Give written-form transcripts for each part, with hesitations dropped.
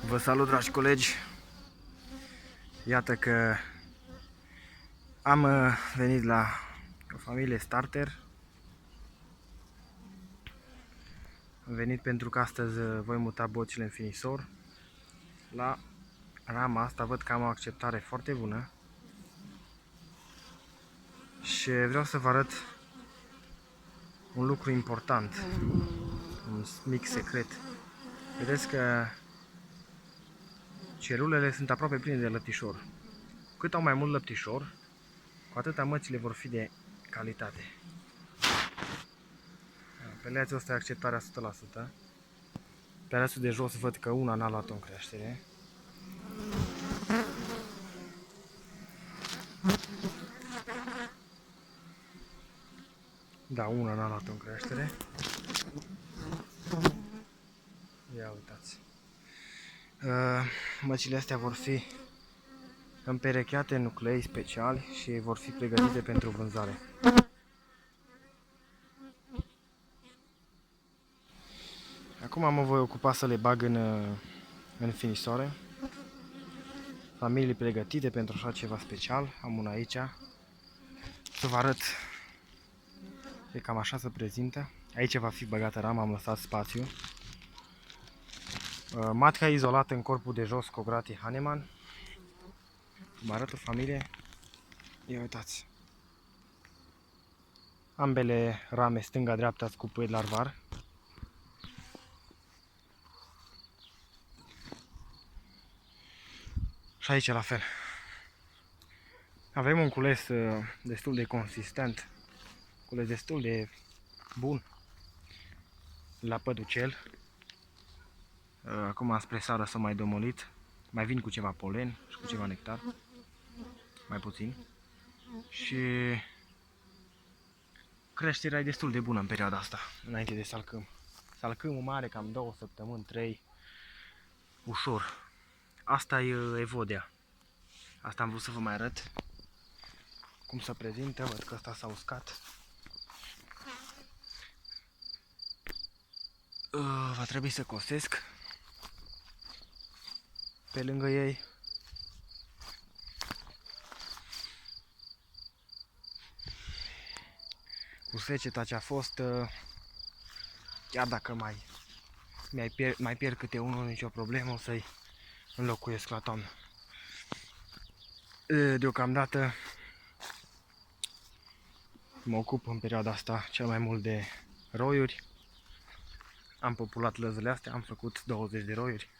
Vă salut, dragi colegi! Iată că am venit la o familie starter. Am venit pentru că astăzi voi muta bocile în finisor. La rama asta văd că am o acceptare foarte bună. Și vreau să vă arăt un lucru important, un mic secret. Vedeți că celulele sunt aproape pline de lăptișor. Cât au mai mult lăptișor, cu atâta mățile vor fi de calitate. Pe leațul ăsta e acceptarea 100%. Pe leațul de jos văd că una n-a luat-o în creștere. Da, una n-a luat-o în creștere. Ia uitați. Măcile astea vor fi împerecheate în nuclei speciali și vor fi pregătite pentru vânzare. Acum mă voi ocupa să le bag în finisoare. Familii pregătite pentru așa ceva special. Am una aici. Să vă arăt. E cam așa se prezintă. Aici va fi băgată rama, am lăsat spațiu. Matca izolată în corpul de jos cu o gratie Haneman. Vă arăt o familie. Ia uitați. Ambele rame, stânga-dreapta, cu puiet larvar. Și aici la fel. Avem un cules destul de consistent. Cules destul de bun. La păducel. Acum spre seară s-a mai domolit. Mai vin cu ceva polen și cu ceva nectar. Mai puțin. Și creșterea e destul de bună în perioada asta, înainte de salcâm. Salcâmul mare cam 2 săptămâni, 3, ușor. Asta e evodia. Asta am vrut să vă mai arăt. Cum se prezintă, văd că ăsta s-a uscat. Va trebui să cosesc pe lângă ei. Cu seceta ce a fost, chiar dacă mai pierd câte unul, nicio problemă, o să-i înlocuiesc la toamnă. Deocamdată mă ocup în perioada asta cel mai mult de roiuri. Am populat lăzile astea, am făcut 20 de roiuri.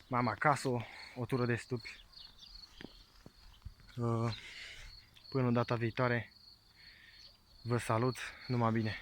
M-am acasă, o tură de stupi. Până data viitoare, vă salut, numai bine!